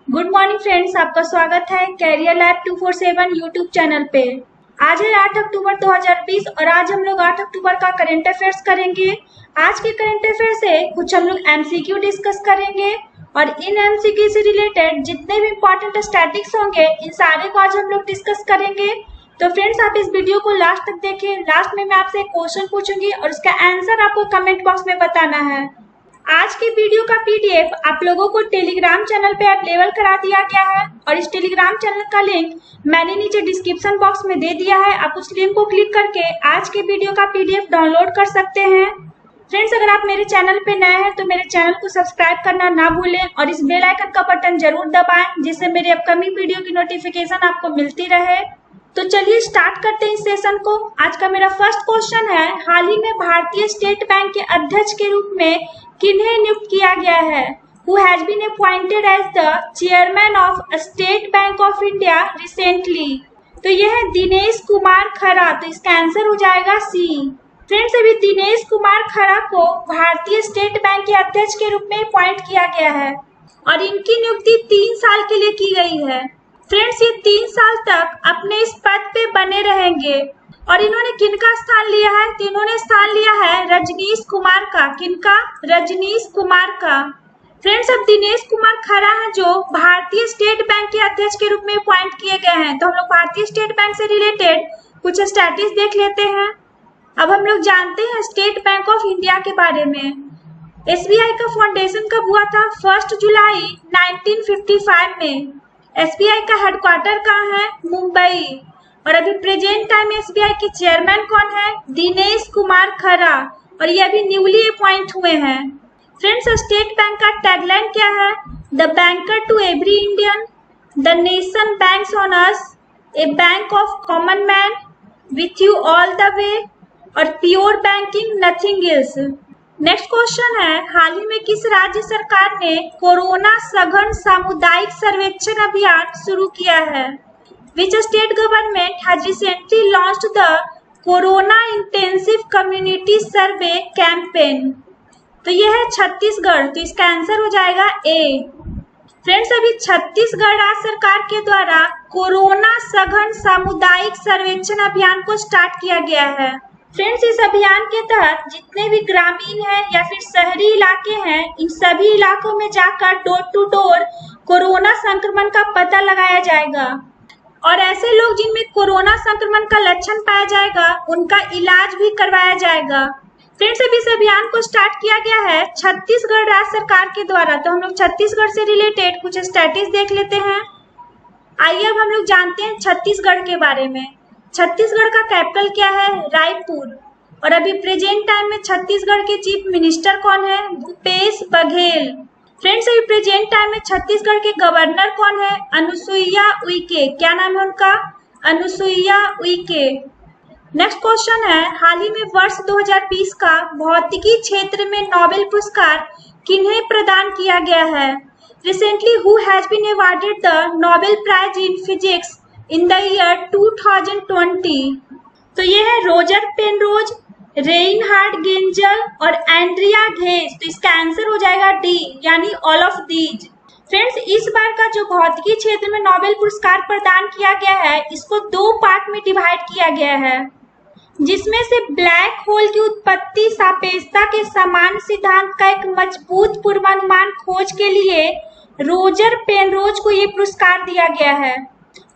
Good morning friends, आपका स्वागत है कैरियर लैब 247 यूट्यूब चैनल पे। आज है 8 अक्टूबर 2020 और आज हम लोग 8 अक्टूबर का करंट अफेयर्स करेंगे। आज के करंट अफेयर से कुछ हम लोग एमसीक्यू डिस्कस करेंगे और इन एमसीक्यू से रिलेटेड जितने भी इम्पोर्टेंट स्टैटिक्स होंगे इन सारे को आज हम लोग डिस्कस करेंगे। तो फ्रेंड्स, आप इस वीडियो को लास्ट तक देखें। लास्ट में मैं आपसे एक क्वेश्चन पूछूंगी और उसका आंसर आपको कमेंट बॉक्स में बताना है। आज की वीडियो का पीडीएफ आप लोगों को टेलीग्राम चैनल पे अवेलेबल करा दिया गया है और इस टेलीग्राम चैनल का लिंक मैंने नीचे डिस्क्रिप्शन बॉक्स में दे दिया है। आप उस लिंक को क्लिक करके आज के वीडियो का पीडीएफ डाउनलोड कर सकते हैं। फ्रेंड्स, अगर आप मेरे चैनल पे नए हैं तो मेरे चैनल को सब्सक्राइब करना ना भूलें और इस बेल आइकन का बटन जरूर दबाएं जिससे मेरे अपकमिंग वीडियो की नोटिफिकेशन आपको मिलती रहे। तो चलिए स्टार्ट करते हैं इस सेशन को। आज का मेरा फर्स्ट क्वेश्चन है, हाल ही में भारतीय स्टेट बैंक के अध्यक्ष के रूप में किन्हें नियुक्त किया गया है? Who has been appointed as the chairman of State Bank of India recently? तो यह है दिनेश कुमार खरा। तो इसका आंसर हो जाएगा सी। फ्रेंड्स, अभी दिनेश कुमार खरा को भारतीय स्टेट बैंक के अध्यक्ष के रूप में अपॉइंट किया गया है और इनकी नियुक्ति 3 साल के लिए की गई है। फ्रेंड्स, ये 3 साल तक अपने इस पद पे बने रहेंगे और इन्होंने किनका स्थान लिया है? तो इन्होंने स्थान लिया है रजनीश कुमार का। किनका? रजनीश कुमार का। फ्रेंड्स, अब दिनेश कुमार खरा है जो भारतीय स्टेट बैंक के अध्यक्ष के रूप में अपॉइंट किए गए हैं। तो हम लोग भारतीय स्टेट बैंक से रिलेटेड कुछ स्टैटिस्टिक्स देख लेते हैं। अब हम लोग जानते हैं स्टेट बैंक ऑफ इंडिया के बारे में। एसबीआई का फाउंडेशन कब हुआ था? 1 जुलाई 1955 में। एसबीआई का हेडक्वार्टर कहाँ है? मुंबई। और अभी प्रेजेंट टाइम एसबीआई के चेयरमैन कौन है? दिनेश कुमार खरा और ये अभी न्यूली अपॉइंट हुए हैं। फ्रेंड्स, स्टेट बैंक का टैगलाइन क्या है? The banker to every Indian, the nation banks on us, a bank of common man, with you all the way और pure banking, nothing else. Next question है, हाल ही में किस राज्य सरकार ने कोरोना सघन सामुदायिक सर्वेक्षण अभियान शुरू किया है? Which state government has recently launched the Corona Intensive Community Survey Campaign? तो यह है छत्तीसगढ़। तो इसका आंसर हो जाएगा ए। फ्रेंड्स, अभी छत्तीसगढ़ राज्य सरकार के द्वारा कोरोना सघन सामुदायिक सर्वेक्षण अभियान को स्टार्ट किया गया है। फ्रेंड्स, इस अभियान के तहत जितने भी ग्रामीण हैं या फिर शहरी इलाके हैं, इन सभी इलाकों में जाकर डोर टू डोर कोरोना संक्रमण का पता लगाया जाएगा और ऐसे लोग जिनमें कोरोना संक्रमण का लक्षण पाया जाएगा उनका इलाज भी करवाया जाएगा। फ्रेंड्स, अभी इस अभियान को स्टार्ट किया गया है छत्तीसगढ़ राज्य सरकार के द्वारा। तो हम लोग छत्तीसगढ़ से रिलेटेड कुछ स्टैटिस्टिक्स देख लेते हैं। आइए अब हम लोग जानते हैं छत्तीसगढ़ के बारे में। छत्तीसगढ़ का कैपिटल क्या है? रायपुर। और अभी प्रेजेंट टाइम में छत्तीसगढ़ के चीफ मिनिस्टर कौन है? भूपेश बघेल। फ्रेंड्स, अभी प्रेजेंट टाइम में छत्तीसगढ़ के गवर्नर कौन है? अनुसुईया उइके। क्या नाम है उनका? अनुसुईया उइके। नेक्स्ट क्वेश्चन है, हाल ही में वर्ष 2020 का भौतिकी क्षेत्र में नोबेल पुरस्कार किन्हें प्रदान किया गया है? Recently who has been awarded the Nobel prize in physics in the year 2020? तो ये है रोजर पेनरोज, रेइनहार्ड गेंजल और एंड्रिया घेज। तो इसका आंसर हो जाएगा डी, यानी ऑल ऑफ दीज। फ्रेंड्स, इस बार का जो भौतिकी क्षेत्र में नोबेल पुरस्कार प्रदान किया गया है इसको 2 पार्ट में डिवाइड किया गया है, जिसमें से ब्लैक होल की उत्पत्ति सापेक्षता के समान सिद्धांत का एक मजबूत पूर्वानुमान खोज के लिए रोजर पेनरोज को ये पुरस्कार दिया गया है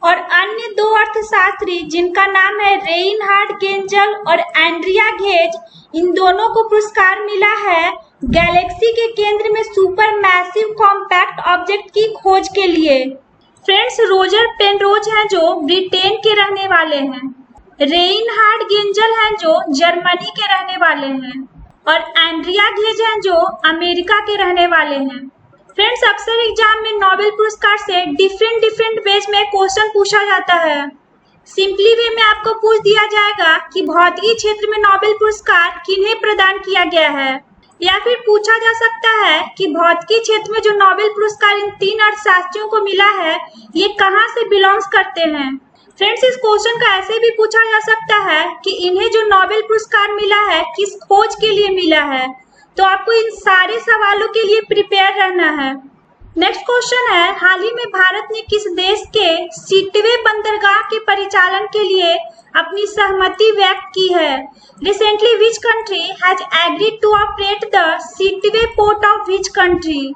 और अन्य 2 अर्थशास्त्री जिनका नाम है रेइनहार्ड गेंजल और एंड्रिया घेज, इन दोनों को पुरस्कार मिला है गैलेक्सी के केंद्र में सुपर मैसिव कॉम्पैक्ट ऑब्जेक्ट की खोज के लिए। फ्रेंड्स, रोजर पेनरोज हैं जो ब्रिटेन के रहने वाले हैं, रेइनहार्ड गेंजल हैं जो जर्मनी के रहने वाले हैं और एंड्रिया घेज हैं जो अमेरिका के रहने वाले हैं। फ्रेंड्स, अक्सर एग्जाम में नोबेल पुरस्कार से डिफरेंट वेज में क्वेश्चन पूछा जाता है। सिंपली वे में आपको पूछ दिया जाएगा कि भौतिकी क्षेत्र में नोबेल पुरस्कार किन्हें प्रदान किया गया है, या फिर पूछा जा सकता है कि भौतिकी क्षेत्र में जो नोबेल पुरस्कार इन 3 अर्थशास्त्रियों को मिला है ये कहाँ से बिलोंग्स करते हैं। फ्रेंड्स, इस क्वेश्चन का ऐसे भी पूछा जा सकता है कि इन्हें जो नोबेल पुरस्कार मिला है किस खोज के लिए मिला है। तो आपको इन सारे सवालों के लिए प्रिपेयर रहना है। नेक्स्ट क्वेश्चन है, हाल ही में भारत ने किस देश के सीटवे बंदरगाह के परिचालन के लिए अपनी सहमति व्यक्त की है? Recently which country has agreed to operate the Sittwe port of which country?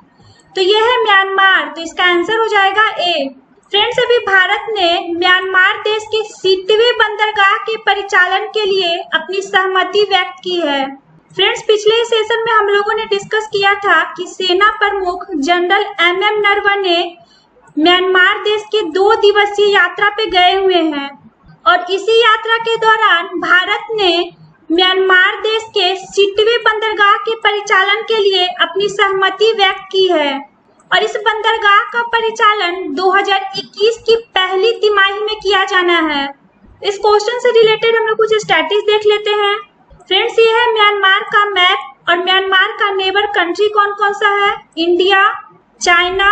तो यह है म्यांमार, तो इसका आंसर हो जाएगा ए। फ्रेंड्स, अभी भारत ने म्यांमार देश के सीटवे बंदरगाह के परिचालन के लिए अपनी सहमति व्यक्त की है। फ्रेंड्स, पिछले सेशन में हम लोगों ने डिस्कस किया था कि सेना प्रमुख जनरल MM नरवणे म्यांमार देश के 2 दिवसीय यात्रा पे गए हुए हैं और इसी यात्रा के दौरान भारत ने म्यांमार देश के सीटवे बंदरगाह के परिचालन के लिए अपनी सहमति व्यक्त की है और इस बंदरगाह का परिचालन 2021 की पहली तिमाही में किया जाना है। इस क्वेश्चन से रिलेटेड हम लोग कुछ स्टैटिस्टिक्स देख लेते हैं। फ्रेंड्स, ये है म्यांमार का मैप और म्यांमार का नेबर कंट्री कौन कौन सा है? इंडिया, चाइना,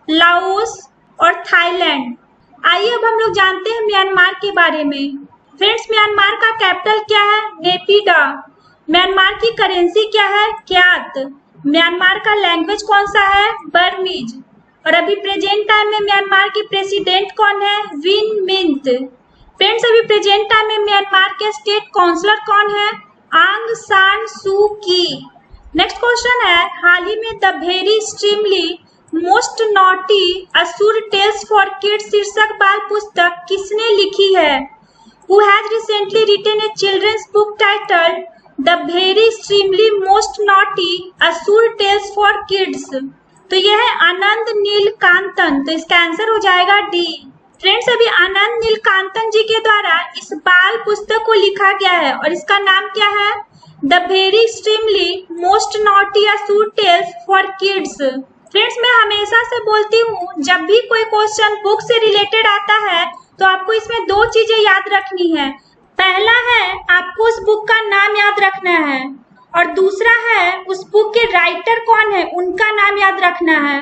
लाओस और थाईलैंड। आइए अब हम लोग जानते हैं म्यांमार के बारे में। फ्रेंड्स, म्यांमार का कैपिटल क्या है? नेपिडा। म्यांमार की करेंसी क्या है? क्यात। म्यांमार का लैंग्वेज कौन सा है? बर्मीज। और अभी प्रेजेंट टाइम में म्यांमार की प्रेसिडेंट कौन है? Win Myint. फ्रेंड्स, अभी प्रेजेंट टाइम में म्यांमार के स्टेट काउंसलर कौन है? आंग सान सू की। नेक्स्ट क्वेश्चन है, हाल ही में the very extremely most naughty असुर टेल्स फॉर किड्स शीर्षक बाल पुस्तक किसने लिखी है? Who has recently written a children's book titled The Very Extremely Most Naughty असुर टेल्स फॉर किड्स? तो यह है आनंद नीलकांतन, तो इसका आंसर हो जाएगा डी। फ्रेंड्स, अभी आनंद नीलकांतन जी के द्वारा इस बाल पुस्तक को लिखा गया है और इसका नाम क्या है? The very extremely most naughty असुर टेल्स फॉर किड्स। फ्रेंड्स, मैं हमेशा से बोलती हूँ, जब भी कोई क्वेश्चन बुक से रिलेटेड आता है तो आपको इसमें 2 चीजें याद रखनी है। पहला है आपको उस बुक का नाम याद रखना है और दूसरा है उस बुक के राइटर कौन है, उनका नाम याद रखना है।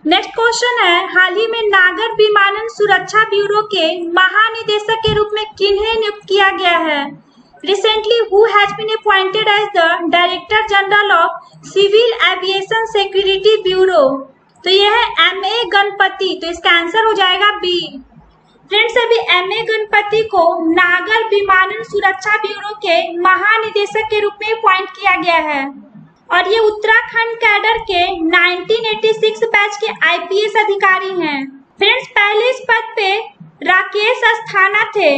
नेक्स्ट क्वेश्चन है, हाल ही में नागर विमानन सुरक्षा ब्यूरो के महानिदेशक के रूप में किन्हें नियुक्त किया गया है? Recently who has been appointed as the director general of civil aviation security bureau? तो यह है MA गणपति, तो इसका आंसर हो जाएगा बी। फ्रेंड्स, अभी MA गणपति को नागर विमानन सुरक्षा ब्यूरो के महानिदेशक के रूप में अपॉइंट किया गया है और ये उत्तराखंड कैडर के 1986 बैच के IPS अधिकारी हैं। फ्रेंड्स, पहले इस पद पे राकेश अस्थाना थे,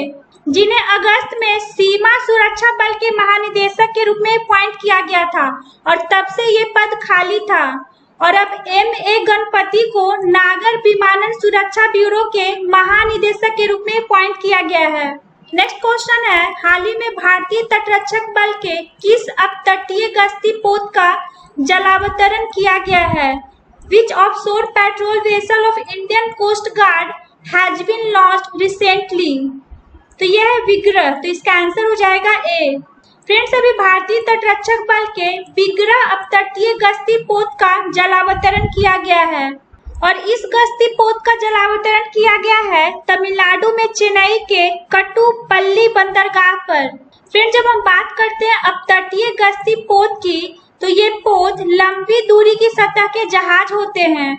जिन्हें अगस्त में सीमा सुरक्षा बल के महानिदेशक के रूप में अपॉइंट किया गया था और तब से ये पद खाली था और अब MA गणपति को नागर विमानन सुरक्षा ब्यूरो के महानिदेशक के रूप में अपॉइंट किया गया है। नेक्स्ट क्वेश्चन है, हाल ही में भारतीय तटरक्षक बल के किस अपतटीय गश्ती पोत का जलावतरण किया गया है? Which offshore patrol vessel of Indian Coast Guard has been launched recently? तो यह है विग्रह, तो इसका आंसर हो जाएगा ए। फ्रेंड्स, अभी भारतीय तटरक्षक बल के विग्रह अपतटीय गश्ती पोत का जलावतरण किया गया है और इस गश्ती पोत का जलावतरण किया गया है तमिलनाडु में चेन्नई के कट्टुपल्ली बंदरगाह पर। फ्रेंड्स, जब हम बात करते हैं अपतटीय गश्ती पोत की, तो ये पोत लंबी दूरी की सतह के जहाज होते हैं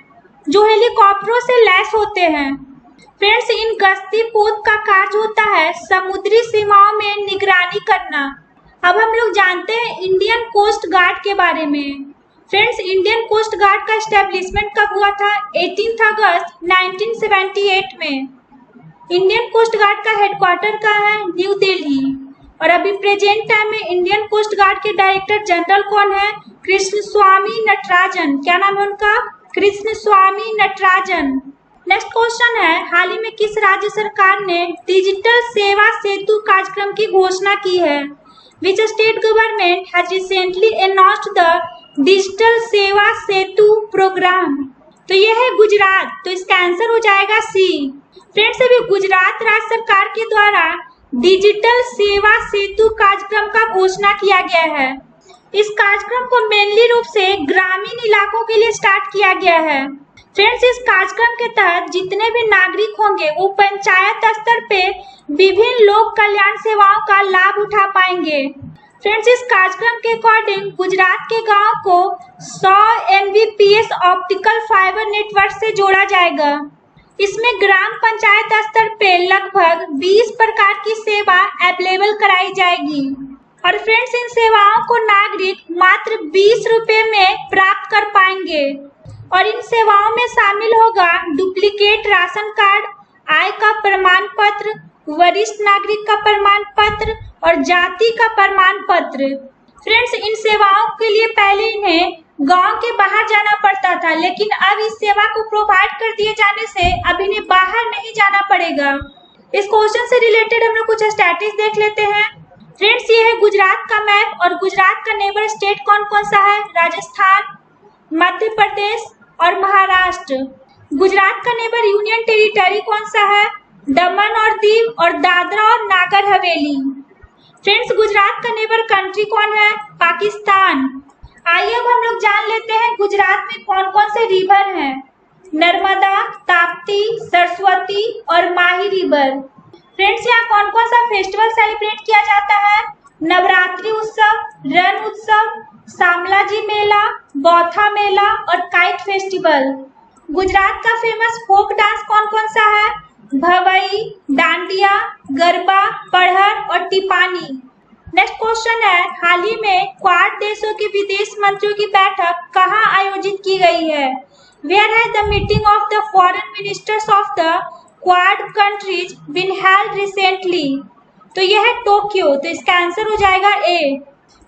जो हेलीकॉप्टरों से लैस होते हैं। फ्रेंड्स, इन गश्ती पोत का कार्य होता है समुद्री सीमाओं में निगरानी करना। अब हम लोग जानते हैं इंडियन कोस्ट गार्ड के बारे में। फ्रेंड्स, इंडियन कोस्ट गार्ड का एस्टेब्लिशमेंट कब हुआ था? 18 अगस्त 1978 में। इंडियन कोस्ट गार्ड का हेडक्वार्टर कहाँ है? न्यू दिल्ली। और अभी प्रेजेंट टाइम में इंडियन कोस्ट गार्ड के डायरेक्टर जनरल कौन है? कृष्णस्वामी नटराजन। क्या नाम है उनका? कृष्णस्वामी नटराजन। नेक्स्ट क्वेश्चन है, हाल ही में किस राज्य सरकार ने डिजिटल सेवा सेतु कार्यक्रम की घोषणा की है? Which state government has recently announced the digital सेवा सेतु प्रोग्राम? तो यह है गुजरात, तो इसका आंसर हो जाएगा सी। फ्रेंड्स, अभी गुजरात राज्य सरकार के द्वारा डिजिटल सेवा सेतु कार्यक्रम का घोषणा किया गया है। इस कार्यक्रम को मेनली रूप से ग्रामीण इलाकों के लिए स्टार्ट किया गया है। फ्रेंड्स, इस कार्यक्रम के तहत जितने भी नागरिक होंगे वो पंचायत स्तर पे विभिन्न लोक कल्याण सेवाओं का लाभ उठा पाएंगे। फ्रेंड्स, इस कार्यक्रम के अकॉर्डिंग गुजरात के गांव को 100 Mbps ऑप्टिकल फाइबर नेटवर्क से जोड़ा जाएगा। इसमें ग्राम पंचायत स्तर पे लगभग 20 प्रकार की सेवा अवेलेबल कराई जाएगी और फ्रेंड्स, इन सेवाओं को नागरिक मात्र 20 रुपए में प्राप्त कर पाएंगे और इन सेवाओं में शामिल होगा डुप्लीकेट राशन कार्ड, आय का प्रमाण पत्र, वरिष्ठ नागरिक का प्रमाण पत्र और जाति का प्रमाण पत्र। फ्रेंड्स, इन सेवाओं के लिए पहले इन्हें गांव के बाहर जाना पड़ता था, लेकिन अब इस सेवा को प्रोवाइड कर दिए जाने से अब इन्हें बाहर नहीं जाना पड़ेगा। इस क्वेश्चन से रिलेटेड हम लोग कुछ स्टैटिस्टिक्स देख लेते हैं। फ्रेंड्स, ये है गुजरात का मैप और गुजरात का नेबर स्टेट कौन कौन सा है? राजस्थान, मध्य प्रदेश और महाराष्ट्र। गुजरात का नेबर यूनियन टेरिटरी कौन सा है? दमन और दीव और दादरा और नागर हवेली। फ्रेंड्स, गुजरात का नेबर कंट्री कौन है? पाकिस्तान। आइए अब हम लोग जान लेते हैं गुजरात में कौन कौन से रिवर हैं। नर्मदा, ताप्ती, सरस्वती और माही रिवर। फ्रेंड्स, यहाँ कौन कौन सा फेस्टिवल सेलिब्रेट किया जाता है? नवरात्रि उत्सव, रण उत्सव, शामलाजी मेला, बौथा मेला और काइट फेस्टिवल। गुजरात का फेमस फोक डांस कौन कौन सा है? भवई, डांडिया, गरबा, पढ़र और टिपानी। नेक्स्ट क्वेश्चन है, हाल ही में क्वाड देशों के विदेश मंत्रियों की बैठक कहाँ आयोजित की गई है? Where has the meeting of the foreign ministers of the Quad countries been held recently? तो यह है टोक्यो, तो इसका आंसर हो जाएगा ए।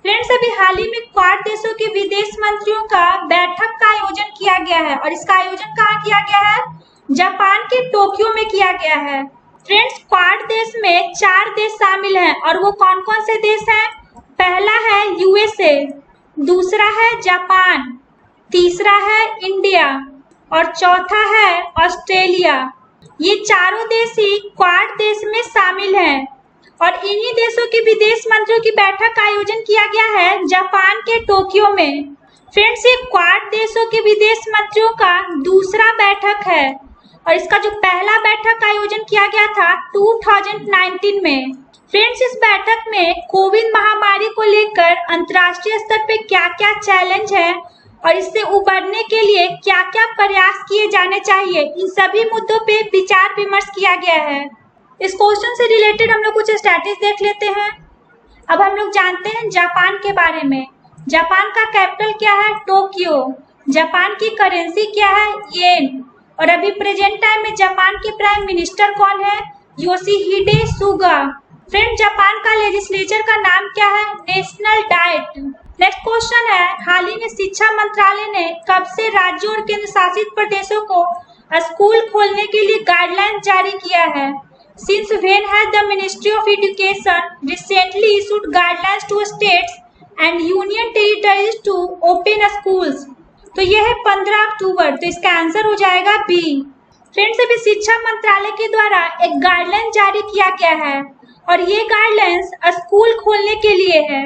फ्रेंड्स, अभी हाल ही में क्वाड देशों के विदेश मंत्रियों का बैठक का आयोजन किया गया है और इसका आयोजन कहाँ किया गया है? जापान के टोक्यो में किया गया है। फ्रेंड्स, क्वाड देश में 4 देश शामिल हैं और वो कौन कौन से देश हैं? पहला है यूएसए, दूसरा है जापान, तीसरा है इंडिया और चौथा है ऑस्ट्रेलिया। ये चारों देश ही क्वाड देश में शामिल हैं और इन्हीं देशों के विदेश मंत्रियों की बैठक का आयोजन किया गया है जापान के टोक्यो में। फ्रेंड्स, ये क्वाड देशों के विदेश मंत्रियों का दूसरा बैठक है और इसका जो पहला बैठक का आयोजन किया गया था 2019 में। फ्रेंड्स, इस बैठक में कोविड महामारी को लेकर अंतर्राष्ट्रीय स्तर पे क्या क्या चैलेंज है और इससे उबरने के लिए क्या क्या प्रयास किए जाने चाहिए, इन सभी मुद्दों पे विचार विमर्श किया गया है। इस क्वेश्चन से रिलेटेड हम लोग कुछ स्टैटिस्टिक्स देख लेते हैं। अब हम लोग जानते हैं जापान के बारे में। जापान का कैपिटल क्या है? टोक्यो। जापान की करेंसी क्या है? येन। और अभी प्रेजेंट टाइम में जापान के प्राइम मिनिस्टर कौन है? योशिहिडे सुगा। फ्रेंड, जापान का लेजिस्लेचर का नाम क्या है? National diet. नेक्स्ट क्वेश्चन है, हाल ही में शिक्षा मंत्रालय ने कब से राज्यों और केंद्र शासित प्रदेशों को स्कूल खोलने के लिए गाइडलाइन जारी किया है? Since when has the Ministry of Education recently issued guidelines to states and union territories to open schools? तो यह है 15 अक्टूबर, तो इसका आंसर हो जाएगा बी। फ्रेंड्स, अभी शिक्षा मंत्रालय के द्वारा एक गाइडलाइन जारी किया गया है और ये गाइडलाइंस स्कूल खोलने के लिए है।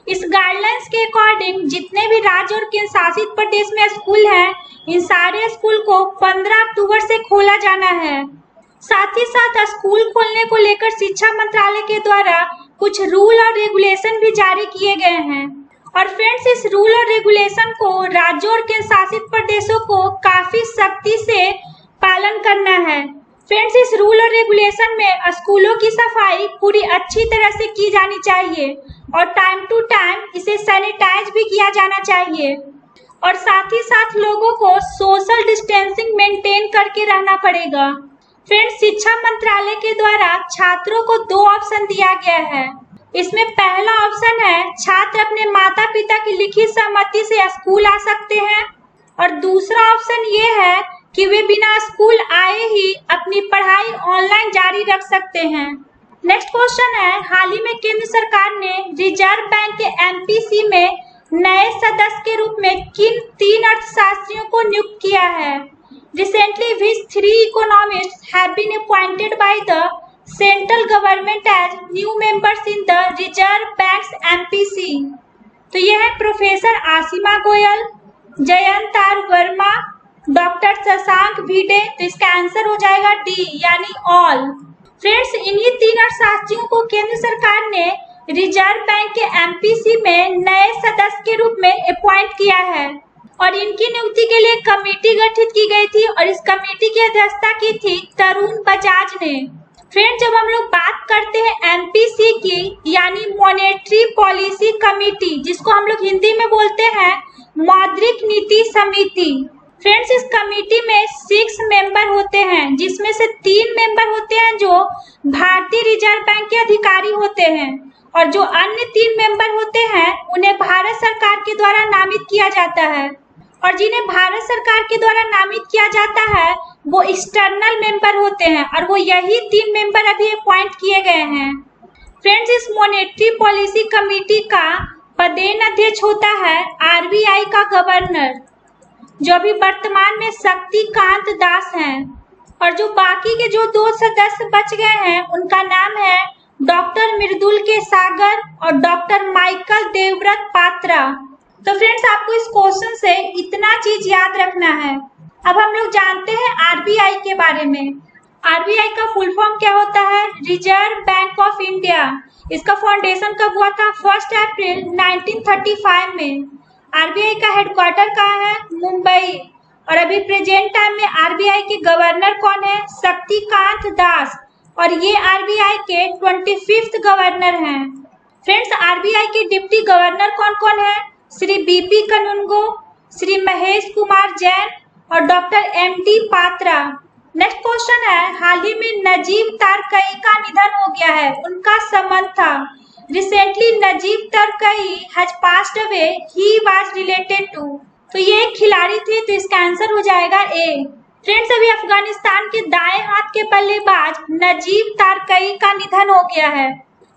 इस गाइडलाइंस के अकॉर्डिंग जितने भी राज्य और केंद्र शासित प्रदेश में स्कूल हैं, इन सारे स्कूल को 15 अक्टूबर से खोला जाना है। साथ ही साथ स्कूल खोलने को लेकर शिक्षा मंत्रालय के द्वारा कुछ रूल और रेगुलेशन भी जारी किए गए हैं और फ्रेंड्स, इस रूल और रेगुलेशन को राज्यों और केंद्र शासित प्रदेशों को काफी सख्ती से पालन करना है। फ्रेंड्स, इस रूल और रेगुलेशन में स्कूलों की सफाई पूरी अच्छी तरह से की जानी चाहिए और टाइम टू टाइम इसे सैनिटाइज भी किया जाना चाहिए और साथ ही साथ लोगों को सोशल डिस्टेंसिंग मेंटेन करके रहना पड़ेगा। फ्रेंड्स, शिक्षा मंत्रालय के द्वारा छात्रों को 2 ऑप्शन दिया गया है। इसमें पहला ऑप्शन है छात्र अपने माता पिता की लिखित सहमति से स्कूल आ सकते हैं और दूसरा ऑप्शन ये है कि वे बिना स्कूल आए ही अपनी पढ़ाई ऑनलाइन जारी रख सकते हैं। नेक्स्ट क्वेश्चन है, हाल ही में केंद्र सरकार ने रिजर्व बैंक के एमपीसी में नए सदस्य के रूप में किन 3 अर्थशास्त्रियों को नियुक्त किया है? Recently, which 3 economists have been appointed by the central government as new members in the Reserve Bank's MPC? तो यह है professor Ashima Goyal, Jayant R Varma, doctor Shashank Bhide. तो इसका आंसर हो जाएगा डी, यानी ऑल। फ्रेंड्स, इन्हीं 3 अर्थशास्त्रियों को केंद्र सरकार ने रिजर्व बैंक के एमपीसी में नए सदस्य के रूप में अपॉइंट किया है और इनकी नियुक्ति के लिए कमेटी गठित की गई थी और इस कमेटी की अध्यक्षता की थी तरुण बजाज ने। फ्रेंड्स, जब हम लोग बात करते हैं एमपीसी की यानी मॉनेटरी पॉलिसी कमेटी, जिसको हम लोग हिंदी में बोलते हैं मौद्रिक नीति समिति। फ्रेंड्स, इस कमेटी में 6 मेंबर होते हैं, जिसमें से 3 मेंबर होते हैं जो भारतीय रिजर्व बैंक के अधिकारी होते हैं और जो अन्य 3 मेंबर होते हैं उन्हें भारत सरकार के द्वारा नामित किया जाता है और जिन्हें भारत सरकार के द्वारा नामित किया जाता है वो एक्सटर्नल मेंबर होते हैं और वो यही 3 मेंबर अभी अपॉइंट किए गए हैं। फ्रेंड्स, इस मॉनेटरी पॉलिसी कमेटी का पदेन अध्यक्ष होता है आरबीआई का गवर्नर, जो अभी वर्तमान में शक्तिकांत दास हैं और जो बाकी के जो 2 सदस्य बच गए हैं उनका नाम है डॉक्टर मृदुल के सागर और डॉक्टर माइकल देवव्रत पात्रा। तो फ्रेंड्स, आपको इस क्वेश्चन से इतना चीज याद रखना है। अब हम लोग जानते हैं आरबीआई के बारे में। आरबीआई का फुल फॉर्म क्या होता है? Reserve bank of India. इसका फाउंडेशन कब हुआ था? 1 अप्रैल 1935 में। आरबीआई का हेडक्वार्टर कहाँ है? मुंबई। और अभी प्रेजेंट टाइम में आरबीआई के गवर्नर कौन है? शक्तिकांत दास और ये आरबीआई के 25th गवर्नर हैं। फ्रेंड्स, आरबीआई के डिप्टी गवर्नर कौन कौन है? श्री बीपी कनुंगो, श्री महेश कुमार जैन और doctor MD Patra. Next question है, हाल ही में नजीब तारकई का निधन हो गया है, उनका संबंध था। Recently Najeeb Tarakai has passed away, he was related to. तो ये एक खिलाड़ी थे, तो इसका आंसर हो जाएगा ए। फ्रेंड्स, अभी अफगानिस्तान के दाएं हाथ के बल्लेबाज नजीब तारकई का निधन हो गया है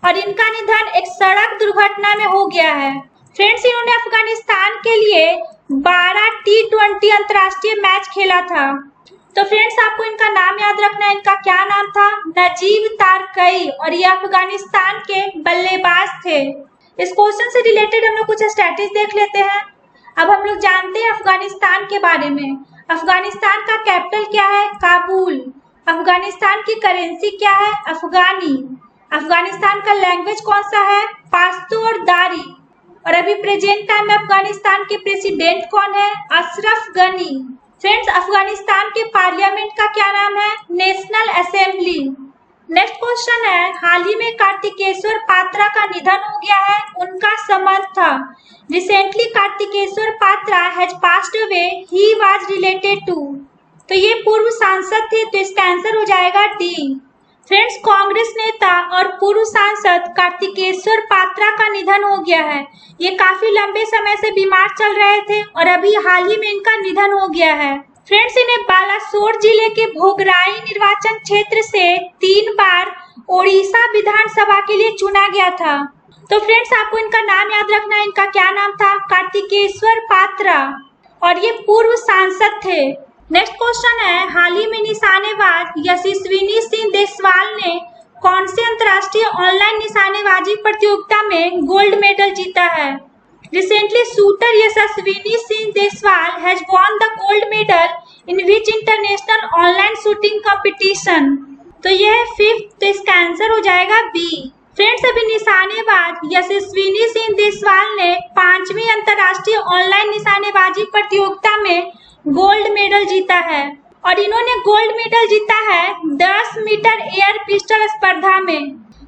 और इनका निधन एक सड़क दुर्घटना में हो गया है। फ्रेंड्स, इन्होंने अफगानिस्तान के लिए 12 T20 अंतर्राष्ट्रीय मैच खेला था। तो फ्रेंड्स, आपको इनका नाम याद रखना है। इनका क्या नाम था? नजीब तारकई और ये अफगानिस्तान के बल्लेबाज थे। इस क्वेश्चन से रिलेटेड हम लोग कुछ स्टैटिस्टिक्स देख लेते हैं। अब हम लोग जानते हैं अफगानिस्तान के बारे में। अफगानिस्तान का कैपिटल क्या है? काबुल। अफगानिस्तान की करेंसी क्या है? अफगानी। अफगानिस्तान का लैंग्वेज कौन सा है? पाश्तो और दारी। और अभी प्रेजेंट टाइम में अफगानिस्तान के प्रेसिडेंट कौन है? अशरफ गनी। फ्रेंड्स, अफगानिस्तान के पार्लियामेंट का क्या नाम है? National assembly. नेक्स्ट क्वेश्चन है, हाल ही में कार्तिकेश्वर पात्रा का निधन हो गया है, उनका संबंध था। Recently Kartikeswar Patra has passed away, he was related to. तो ये पूर्व सांसद थे, तो इसका आंसर हो जाएगा डी। फ्रेंड्स, कांग्रेस नेता और पूर्व सांसद कार्तिकेश्वर पात्रा का निधन हो गया है। ये काफी लंबे समय से बीमार चल रहे थे और अभी हाल ही में इनका निधन हो गया है। फ्रेंड्स, इन्हें बालासोर जिले के भोगराई निर्वाचन क्षेत्र से 3 बार ओडिशा विधानसभा के लिए चुना गया था। तो फ्रेंड्स, आपको इनका नाम याद रखना है। इनका क्या नाम था? कार्तिकेश्वर पात्रा और ये पूर्व सांसद थे। नेक्स्ट क्वेश्चन है, हाल ही में निशानेबाज यशस्विनी सिंह देसवाल ने कौन से अंतर्राष्ट्रीय ऑनलाइन निशानेबाजी प्रतियोगिता में गोल्ड मेडल जीता है? Recently shooter Yashaswini Singh Deswal has won the gold medal in which international online shooting competition. तो यह है 5th, तो इसका आंसर हो जाएगा बी। फ्रेंड्स, अभी निशानेबाज यशस्विनी सिंह देसवाल ने 5वीं अंतर्राष्ट्रीय ऑनलाइन निशानेबाजी प्रतियोगिता में गोल्ड मेडल जीता है और इन्होंने गोल्ड मेडल जीता है 10 मीटर एयर पिस्टल स्पर्धा में।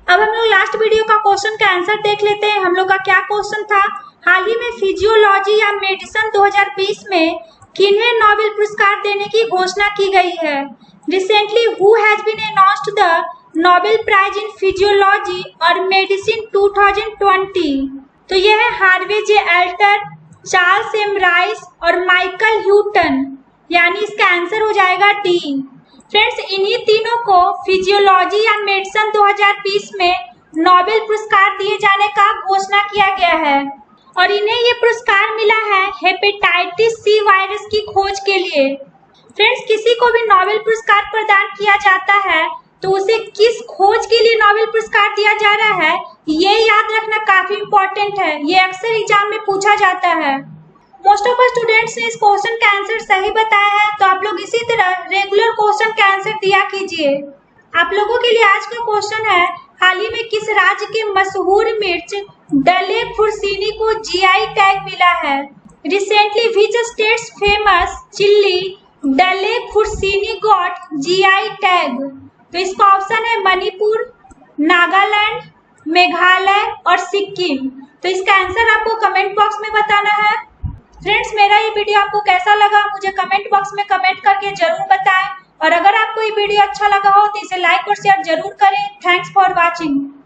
अब हम लोग लास्ट वीडियो का क्वेश्चन का आंसर देख लेते हैं। हम लोग का क्या क्वेश्चन था? हाल ही में फिजियोलॉजी या मेडिसिन 2020 में किन्हें नोबेल पुरस्कार देने की घोषणा की गई है? Recently who has been announced the Nobel prize in physiology और मेडिसिन 2020? तो यह है Harvey J Alter, Charles M Rice और माइकल ह्यूटन, यानी इसका आंसर हो जाएगा डी। फ्रेंड्स, इन्हीं तीनों को फिजियोलॉजी या मेडिसिन 2020 में नोबेल पुरस्कार दिए जाने का घोषणा किया गया है और इन्हें ये पुरस्कार मिला है हेपेटाइटिस सी वायरस की खोज के लिए। फ्रेंड्स, किसी को भी नोबेल पुरस्कार प्रदान किया जाता है तो उसे किस खोज के लिए नोबेल पुरस्कार दिया जा रहा है, ये याद रखना काफी इम्पोर्टेंट है। ये अक्सर एग्जाम में पूछा जाता है। मोस्ट ऑफ स्टूडेंट्स ने इस क्वेश्चन का आंसर सही बताया है, तो आप लोग इसी तरह रेगुलर क्वेश्चन का आंसर दिया कीजिए। आप लोगों के लिए आज का क्वेश्चन है, हाल ही में किस राज्य के मशहूर मिर्च डले खुर्सीनी को जीआई टैग मिला है? Recently which states famous chilli डले खुर्सीनी गॉट जीआई टैग? तो इसका ऑप्शन है मणिपुर, नागालैंड, मेघालय और सिक्किम। तो इसका आंसर आपको कमेंट बॉक्स में बताना है। फ्रेंड्स, मेरा ये वीडियो आपको कैसा लगा मुझे कमेंट बॉक्स में कमेंट करके जरूर बताएं, और अगर आपको ये वीडियो अच्छा लगा हो तो इसे लाइक और शेयर जरूर करें। Thanks for watching.